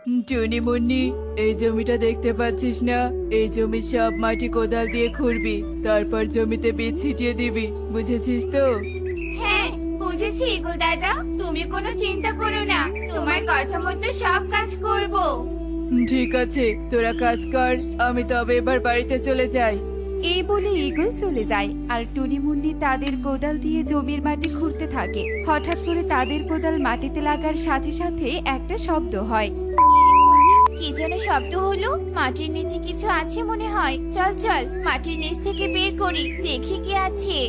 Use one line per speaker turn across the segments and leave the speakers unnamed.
টুনি মুন্নি, এই জমিটা দেখতে পাচ্ছিস না? এই জমির সব মাটি কোদাল দিয়ে খুঁড়বি, তারপর জমিতে বীজ ছিটিয়ে দিবি। বুঝেছিস তো?
হ্যাঁ, বুঝেছি ইগল দাদা। তুমি কোনো চিন্তা করো না, তোমার কথা মতো সব কাজ করব।
ঠিক আছে, তোরা কাজ কর, আমি তবে এবার বাড়িতে চলে যাই।
এই বলে ঈগল চলে যায় আর টুনি মুন্নি তাদের কোদাল দিয়ে জমির মাটি খুঁড়তে থাকে। হঠাৎ করে তাদের কোদাল মাটিতে লাগার সাথে সাথে একটা শব্দ হয়।
কি যেন শব্দ হলো? মাটির নিচে কিছু আছে মনে হয়। চল চল, মাটির নিচ থেকে বের করি, দেখি কি আছে।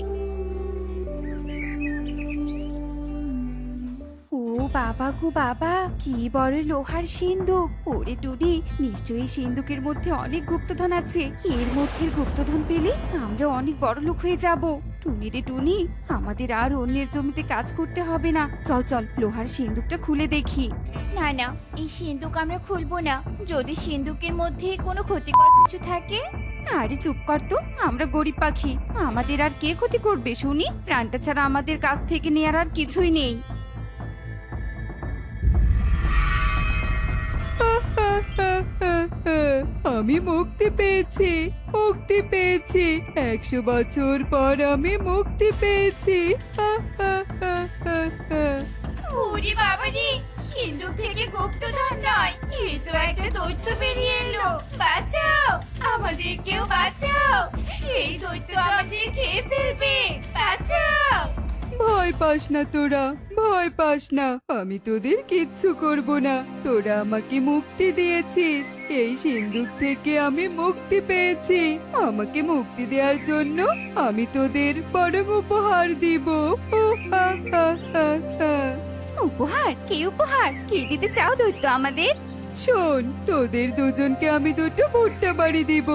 ও বাবা গো বাবা, কি বড় লোহার সিন্ধুক! ওরে টুনি, নিশ্চয়ই সিন্ধুকের মধ্যে অনেক গুপ্তধন আছে। এর মধ্যে গুপ্তধন পেলে আমরা অনেক বড় লোক হয়ে যাব। টুনি রে টুনি, আমাদের আর অন্যের জমিতে কাজ করতে হবে না। চল চল, লোহার সিন্ধুকটা খুলে দেখি।
না না, এই সিন্ধুক আমরা খুলবো না। যদি সিন্ধুকের মধ্যে কোনো ক্ষতিকর কিছু থাকে।
আরে চুপ কর তো, আমরা গরিব পাখি, আমাদের আর কে ক্ষতি করবে শুনি? প্রাণটা ছাড়া আমাদের কাছ থেকে নেয়ার আর কিছুই নেই।
আমি মুক্তি পেয়েছি, মুক্তি পেয়েছি। 100 বছর পর আমি মুক্তি পেয়েছি।
ওরে বাবা রে, সিন্ধুক থেকে গুপ্তধন নয়, এ তো একটা দৈত্য বেরিয়ে এলো। বাঁচাও, আমাদের কেউ বাঁচাও, এই দৈত্য আমাদের খেয়ে ফেলবে। বাঁচাও।
ভয় পাস না তোরা, ভয় পাস না, আমি তোদের কিচ্ছু করব না। তোরা আমাকে মুক্তি দিয়েছিস, এই সিন্ধুক থেকে আমি মুক্তি পেয়েছি। আমাকে মুক্তি দেওয়ার জন্য আমি তোদের বড় উপহার দিব।
উপহার? কে উপহার? কে দিতে চাও দৈত্য আমাদের?
শোন, তোদের দুজনকে আমি দুটো ভুট্টা বাড়ি দিব।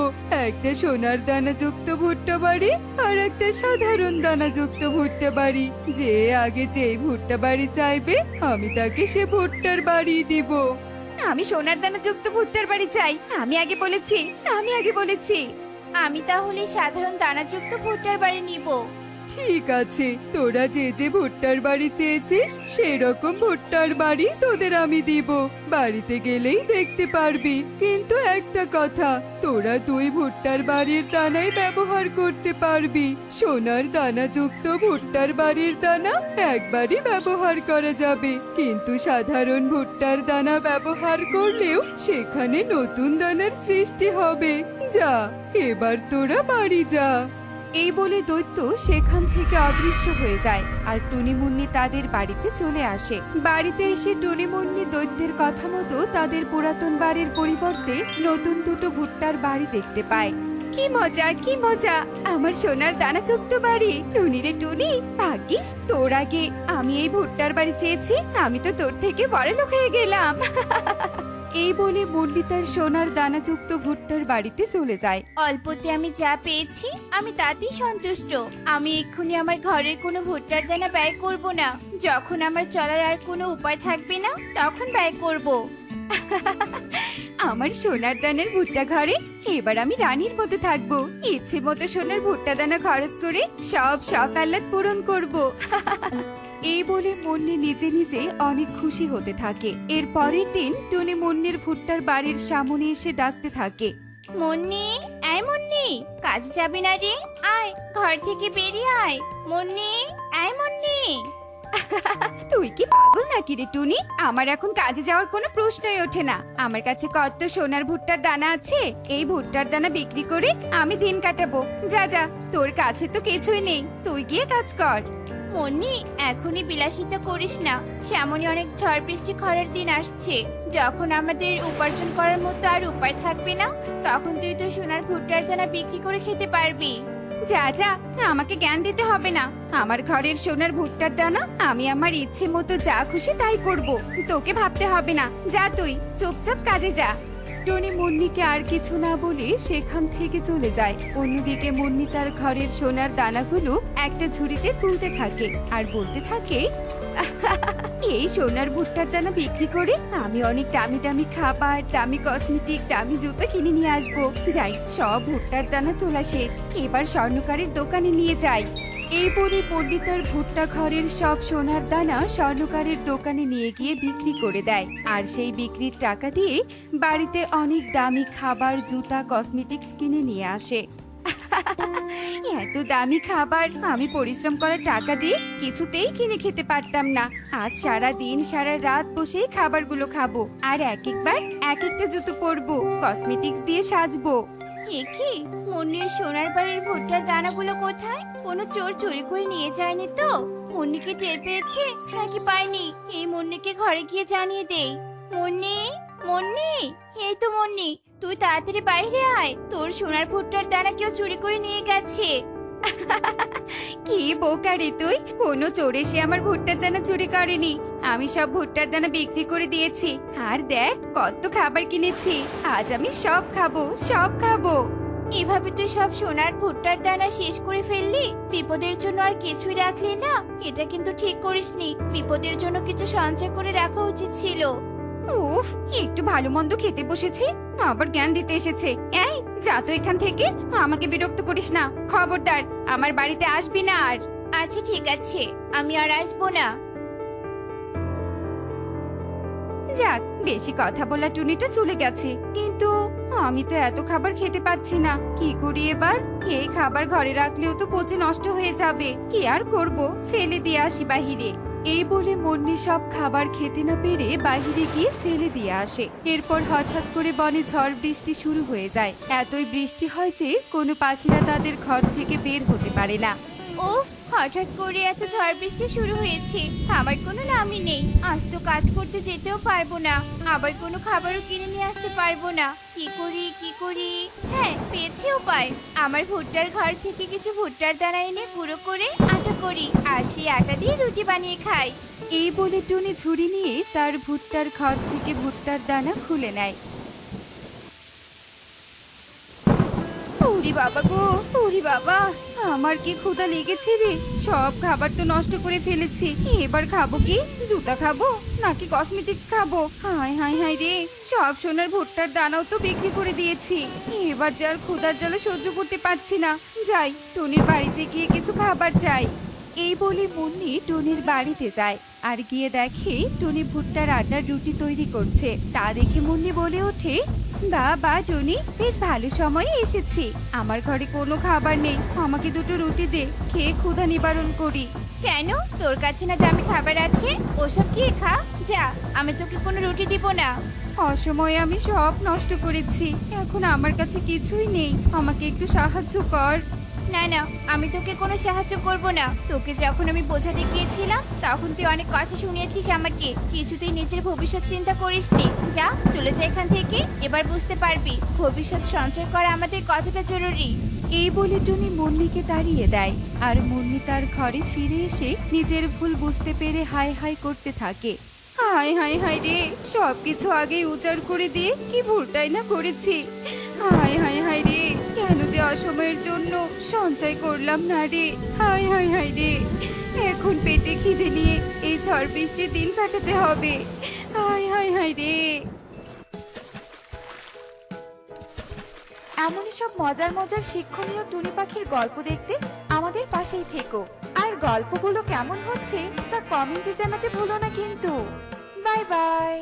একটা সোনার দানাযুক্ত ভুট্টা বাড়ি আর একটা সাধারণ দানাযুক্ত ভুট্টা বাড়ি। যে আগে যেই ভুট্টা বাড়ি চাইবে আমি তাকে সে ভুট্টার বাড়ি দিব।
আমি সোনার দানা যুক্ত ভুট্টার বাড়ি চাই। আমি আগে বলেছি, আমি আগে বলেছি।
আমি তাহলে সাধারণ দানাযুক্ত ভুট্টার বাড়ি নিব।
ঠিক আছে, তোরা যে যে ভুট্টার বাড়ি চেয়েছিস সেরকম ভুট্টার বাড়ি তোদের আমি দিব। বাড়িতে গেলেই দেখতে পারবি। কিন্তু একটা কথা, তোরা দুই ভুট্টার বাড়ির দানাই ব্যবহার করতে পারবি। সোনার দানাযুক্ত ভুট্টার বাড়ির দানা একবারই ব্যবহার করা যাবে, কিন্তু সাধারণ ভুট্টার দানা ব্যবহার করলেও সেখানে নতুন দানার সৃষ্টি হবে। যা, এবার তোরা বাড়ি যা।
এই বলে দৈত্য সেখান থেকে অদৃশ্য হয়ে যায় আর টুনি মুন্নি তাদের বাড়িতে চলে আসে। বাড়িতে এসে টুনি মুন্নি দৈত্যের কথা মতো তাদের পুরাতন বাড়ির পরিবর্তে নতুন দুটো ভুট্টার বাড়ি দেখতে পায়। কি মজা, কি মজা, আমার সোনার দানাযুক্ত বাড়ি। টুনি রে টুনি, ভাগ্যিস তোর আগে আমি এই ভুট্টার বাড়ি চেয়েছি। আমি তো তোর থেকে বড় লোক হয়ে গেলাম। এই বলে মুন্নি তার সোনার দানাযুক্ত ভুট্টার বাড়িতে চলে যায়।
অল্পতে আমি যা পেয়েছি আমি তাতেই সন্তুষ্ট। আমি এক্ষুনি আমার ঘরের কোনো ভুট্টার দানা ব্যয় করব না। যখন আমার চলার আর কোনো উপায় থাকবে না তখন ব্যয় করব।
আমার সোনার দানার ভুট্টা ঘরে এবার আমি রানীর মতো থাকবো। ইচ্ছে মতো সোনার ভুট্টা দানা খরচ করে সব শখ আহ্লাদ পূরণ করব। এই বলে মুন্নি নিজে নিজে অনেক খুশি হতে থাকে। এর পরের দিন টুনি মুন্নির ভুট্টার বাড়ির সামনে এসে ডাকতে থাকে।
মুন্নি, এই মুন্নি, কাজে যাবি না রে? আয়, ঘর থেকে বেরিয়ে আয়। মুন্নি, এই মুন্নি।
তুই কি পাগল নাকি রে টুনি? আমার এখন কাজে যাওয়ার কোনো প্রশ্নই ওঠে না। আমার কাছে কত সোনার ভুট্টার দানা আছে, এই ভুট্টার দানা বিক্রি করে আমি দিন কাটাবো। যা যা, তোর কাছে তো কিছুই নেই, তুই গিয়ে কাজ কর।
মুন্নি, এখনই বিলাসিতা করিস না। সামনে অনেক ঝড় বৃষ্টি খরার দিন আসছে। যখন আমাদের উপার্জন করার মতো আর উপায় থাকবে না, তখন তুই তো সোনার ভুট্টার দানা বিক্রি করে খেতে পারবি।
যা যা, আমাকে জ্ঞান দিতে হবে না। আমার ঘরের সোনার ভুট্টার দানা আমি আমার ইচ্ছে মতো যা খুশি তাই করব। তোকে ভাবতে হবে না। যা, তুই চুপচাপ কাজে যা। টনি মুন্নিকে আর কিছু না বলে সেখান থেকে চলে যায়। অন্যদিকে মুন্নি তার ঘরের সোনার দানাগুলো একটা ঝুড়িতে তুলতে থাকে আর বলতে থাকে, এই সোনার ভুট্টার দানা বিক্রি করে আমি অনেক দামি দামি খাবার, দামি কসমেটিক, দামি জুতো কিনে নিয়ে আসবো। যাই, সব ভুট্টার দানা তোলা শেষ, এবার স্বর্ণকারের দোকানে নিয়ে যাই। এই বলে পণ্ডিতার ভুট্টা ঘরের সব সোনার দানা স্বর্ণকারের দোকানে নিয়ে গিয়ে বিক্রি করে দেয়। আর সেই বিক্রির টাকা দিয়ে বাড়িতে অনেক দামি খাবার, জুতা, কসমেটিক্স কিনে নিয়ে আসে। এত দামি খাবার আমি পরিশ্রম করার টাকা দিয়ে কিছুতেই কিনে খেতে পারতাম না। আজ সারা দিন সারা রাত বসেই খাবারগুলো খাবো, আর এক একবার এক একটা জুতো পরবো, কসমেটিক্স দিয়ে সাজবো।
কি মুন্নির সোনার বাড়ির ভুট্টার দানাগুলো কোথায়? কোনো চোর চুরি করে নিয়ে যায়নি তো? মুন্নিকে টের পেয়েছে নাকি পায়নি? এই মুন্নিকে ঘরে গিয়ে জানিয়ে দেই। মুন্নি, মুন্নি, এই তো মুন্নি, তুই তাড়াতাড়ি বাইরে আয়, তোর সোনার ভুট্টার দানা কেউ চুরি করে নিয়ে গেছে।
কি বোকা রে তুই! কোনো চোর এসে আমার ভুট্টার দানা চুরি করেনি। আমি সব ভুট্টার দানা বিক্রি করে দিয়েছি, আর দেখ কত খাবার কিনেছি। আজ আমি সব খাবো, সব খাবো।
এভাবে তুই সব সোনার ভুট্টার দানা শেষ করে ফেললি? বিপদের জন্য আর কিছুই রাখলি না? এটা কিন্তু ঠিক করিসনি। বিপদের জন্য কিছু সঞ্চয় করে রাখা উচিত ছিল।
উফ, একটু ভালো মন্দ খেতে বসেছি, আবার জ্ঞান দিতে এসেছে। এই যা তো এখান থেকে, আমাকে বিরক্ত করিস না, খবরদার আমার বাড়িতে আসবি না আর।
আচ্ছা ঠিক আছে, আমি আর আসবো না।
যাক, বেশি কথা বলা টুনিটা চলে গেছে, কিন্তু আমি তো এত খাবার খেতে পারছি না। কি করি এবার? এই খাবার ঘরে রাখলেও তো পচে নষ্ট হয়ে যাবে। কি আর করব, ফেলে দিয়ে আসি বাহিরে। এই বলে মুন্নি সব খাবার খেতে না পেরে বাহিরে গিয়ে ফেলে দিয়ে আসে। এরপর হঠাৎ করে বনে ঝড় বৃষ্টি শুরু হয়ে যায়। এতই বৃষ্টি হয় যে কোনো পাখিরা তাদের ঘর থেকে বের হতে পারে না।
উফ, হঠাৎ করে এত ঝড় বৃষ্টি শুরু হয়েছে, আমার কোনো নামই নেই। আজ তো কাজ করতে যেতেও পারবো না, আবার কোনো খাবারও কিনে নিয়ে আসতে পারবো না। কি করি কি করি? হ্যাঁ, পেয়েছি উপায়। আমার ভুট্টার ঘর থেকে কিছু ভুট্টার দানা এনে গুঁড়ো করে আটা করি, আর সেই আটা দিয়ে রুটি বানিয়ে খাই।
এই বলে টুনি ঝুড়ি নিয়ে তার ভুট্টার ঘর থেকে ভুট্টার দানা খুলে নেয়। ওরে বাবা গো, ওরে বাবা, আমার কি ক্ষুধা লেগেছে রে! সব খাবার তো নষ্ট করে ফেলেছি। এবার খাবো কি? জুতা খাবো নাকি কসমেটিক্স খাবো? হায় হায় হায় রে, সব সোনার ভুট্টার দানাও তো বিক্রি করে দিয়েছি। এবার যে আর ক্ষুধার জ্বালা সহ্য করতে পারছি না। যাই, টুনির বাড়িতে গিয়ে কিছু খাবার চাই। এই বলে মুন্নি টুনির বাড়িতে যায়, আর গিয়ে দেখে টুনি ভুট্টার আটার রুটি তৈরি করছে। তা দেখে মুন্নি বলে ওঠে, বাবা টুনি, বেশ ভালো সময়ে এসেছি। আমার ঘরে কোনো খাবার নেই, আমাকে দুটো রুটি দে, খেয়ে ক্ষুধা নিবারণ করি।
কেন, তোর কাছে না দামি খাবার আছে? ওসব কি খা, যা, আমি তোকে কোনো রুটি দিব না।
অসময়ে আমি সব নষ্ট করেছি, এখন আমার কাছে কিছুই নেই, আমাকে একটু সাহায্য কর।
না না, আমি তোকে কোনো সাহায্য করব না। তোকে যখন আমি বোঝাতে গিয়েছিলাম তখন তুই অনেক কথা শুনিয়েছিস আমাকে। কিছুতেই নিজের ভবিষ্যৎ চিন্তা করিসনি। যা, চলে যা এখান থেকে। এবার বুঝতে পারবি ভবিষ্যৎ সঞ্চয় করা আমাদের কতটা জরুরি।
এই বলে টুনি মুন্নিকে তাড়িয়ে দেয়, আর মুন্নি তার ঘরে ফিরে এসে নিজের ভুল বুঝতে পেরে হায় হায় করতে থাকে। হায় হায় হায় রে, সবকিছু আগে উজাড় করে দিয়ে কি ভুলটাই না করেছি। হায় হায় হায় রে, কেন যে অসময়ের জন্য সঞ্চয় করলাম না রে। হায় হায় হায় রে, এখন পেটে খিদে নিয়ে এই ঝড় বৃষ্টির দিন কাটাতে হবে। হায় হায় হায় রে।
এমনই সব মজার মজার শিক্ষণীয় টুনি পাখির গল্প দেখতে আমাদের পাশেই থেকো। আর গল্পগুলো কেমন হচ্ছে তা কমেন্টে জানাতে ভুলো না কিন্তু। Bye bye.